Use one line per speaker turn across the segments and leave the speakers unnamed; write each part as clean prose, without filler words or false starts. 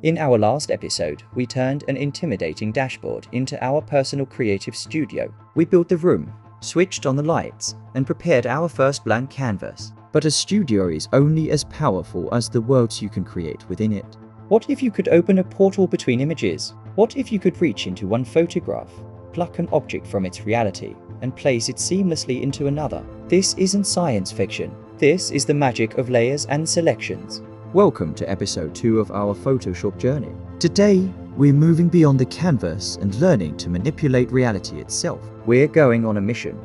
In our last episode, we turned an intimidating dashboard into our personal creative studio. We built the room, switched on the lights, and prepared our first blank canvas. But a studio is only as powerful as the worlds you can create within it. What if you could open a portal between images? What if you could reach into one photograph, pluck an object from its reality, and place it seamlessly into another? This isn't science fiction. This is the magic of layers and selections. Welcome to episode 2 of our Photoshop journey. Today, we're moving beyond the canvas and learning to manipulate reality itself. We're going on a mission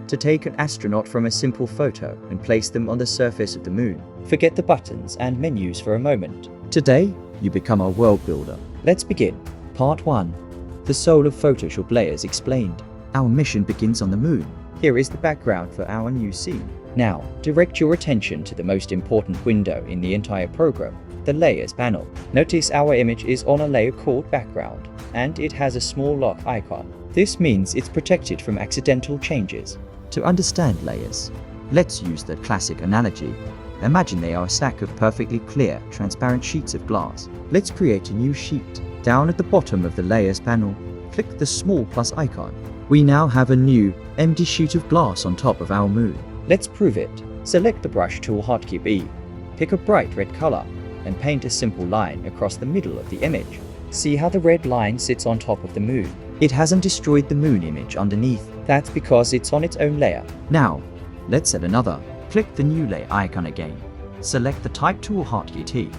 to take an astronaut from a simple photo and place them on the surface of the moon. Forget the buttons and menus for a moment. Today, you become our world builder. Let's begin. Part 1. The soul of Photoshop layers explained. Our mission begins on the moon. Here is the background for our new scene. Now, direct your attention to the most important window in the entire program, the Layers panel. Notice our image is on a layer called Background, and it has a small lock icon. This means it's protected from accidental changes. To understand layers, let's use the classic analogy. Imagine they are a stack of perfectly clear, transparent sheets of glass. Let's create a new sheet. Down at the bottom of the Layers panel, click the small plus icon. We now have a new, empty sheet of glass on top of our moon. Let's prove it. Select the brush tool hotkey B. Pick a bright red color and paint a simple line across the middle of the image. See how the red line sits on top of the moon? It hasn't destroyed the moon image underneath. That's because it's on its own layer. Now, let's add another. Click the new layer icon again. Select the type tool hotkey T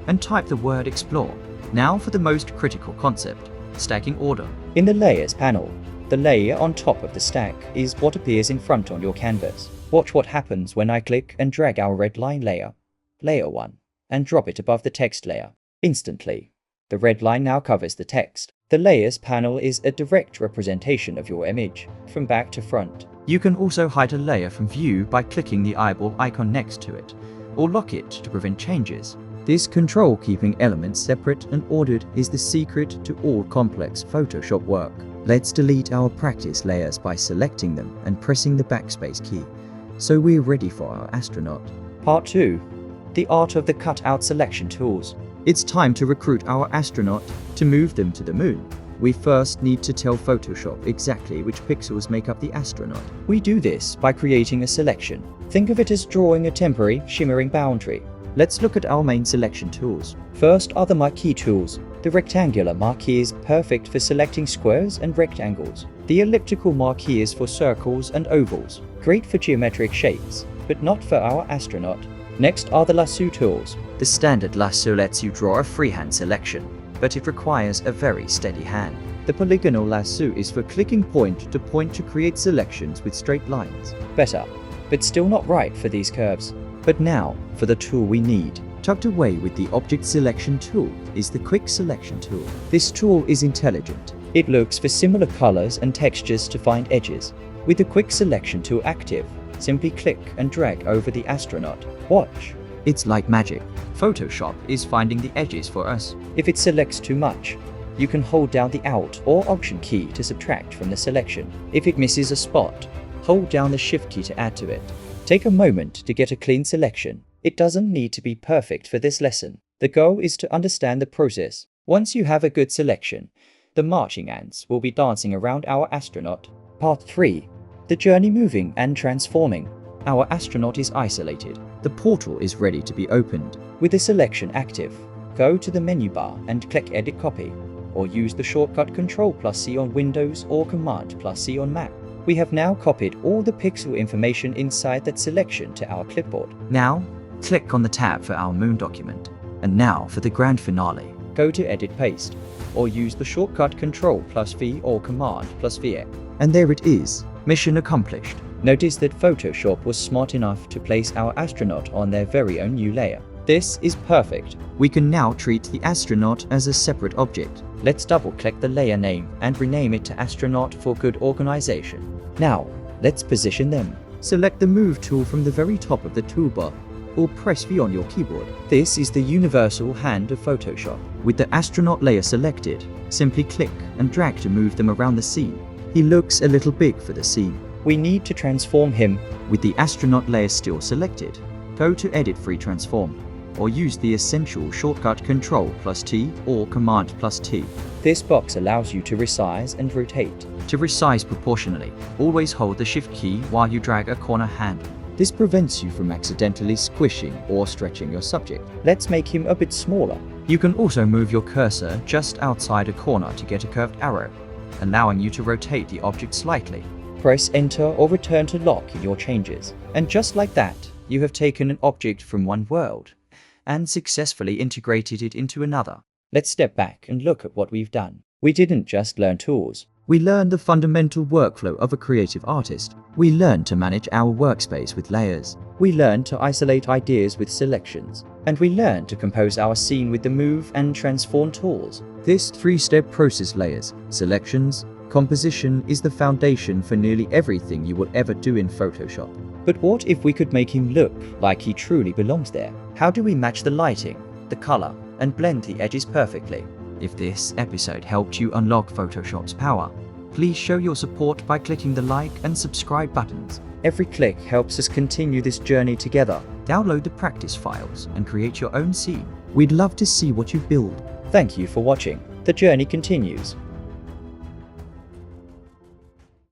and type the word explore. Now for the most critical concept, stacking order. In the Layers panel, the layer on top of the stack is what appears in front on your canvas. Watch what happens when I click and drag our red line layer, layer 1, and drop it above the text layer. Instantly, the red line now covers the text. The Layers panel is a direct representation of your image, from back to front. You can also hide a layer from view by clicking the eyeball icon next to it, or lock it to prevent changes. This control keeping elements separate and ordered is the secret to all complex Photoshop work. Let's delete our practice layers by selecting them and pressing the backspace key. So we're ready for our astronaut. Part 2. The art of the cutout selection tools. It's time to recruit our astronaut to move them to the moon. We first need to tell Photoshop exactly which pixels make up the astronaut. We do this by creating a selection. Think of it as drawing a temporary, shimmering boundary. Let's look at our main selection tools. First are the marquee tools. The rectangular marquee is perfect for selecting squares and rectangles. The elliptical marquee is for circles and ovals, great for geometric shapes, but not for our astronaut. Next are the lasso tools. The standard lasso lets you draw a freehand selection, but it requires a very steady hand. The polygonal lasso is for clicking point to create selections with straight lines. Better, but still not right for these curves. But now, for the tool we need. Tucked away with the Object Selection tool is the Quick Selection tool. This tool is intelligent. It looks for similar colors and textures to find edges. With the Quick Selection tool active, simply click and drag over the astronaut. Watch. It's like magic. Photoshop is finding the edges for us. If it selects too much, you can hold down the Alt or Option key to subtract from the selection. If it misses a spot, hold down the Shift key to add to it. Take a moment to get a clean selection. It doesn't need to be perfect for this lesson. The goal is to understand the process. Once you have a good selection, the marching ants will be dancing around our astronaut. Part 3. The journey moving and transforming. Our astronaut is isolated. The portal is ready to be opened. With the selection active, go to the menu bar and click Edit Copy, or use the shortcut Ctrl+C on Windows or Command+C on Mac. We have now copied all the pixel information inside that selection to our clipboard. Now, click on the tab for our moon document. And now for the grand finale. Go to Edit Paste, or use the shortcut Ctrl+V or Command+V. And there it is. Mission accomplished. Notice that Photoshop was smart enough to place our astronaut on their very own new layer. This is perfect. We can now treat the astronaut as a separate object. Let's double-click the layer name and rename it to Astronaut for good organization. Now, let's position them. Select the Move tool from the very top of the toolbar, or press V on your keyboard. This is the universal hand of Photoshop. With the astronaut layer selected, simply click and drag to move them around the scene. He looks a little big for the scene. We need to transform him. With the astronaut layer still selected, go to Edit Free Transform. or use the essential shortcut Ctrl+T or Command+T. This box allows you to resize and rotate. To resize proportionally, always hold the Shift key while you drag a corner handle. This prevents you from accidentally squishing or stretching your subject. Let's make him a bit smaller. You can also move your cursor just outside a corner to get a curved arrow, allowing you to rotate the object slightly. Press Enter or return to lock in your changes. And just like that, you have taken an object from one world and successfully integrated it into another. Let's step back and look at what we've done. We didn't just learn tools. We learned the fundamental workflow of a creative artist. We learned to manage our workspace with layers. We learned to isolate ideas with selections. And we learned to compose our scene with the Move and Transform tools. This three-step process, layers, selections, composition, is the foundation for nearly everything you will ever do in Photoshop. But what if we could make him look like he truly belongs there? How do we match the lighting, the color, and blend the edges perfectly? If this episode helped you unlock Photoshop's power, please show your support by clicking the like and subscribe buttons. Every click helps us continue this journey together. Download the practice files and create your own scene. We'd love to see what you build. Thank you for watching. The journey continues.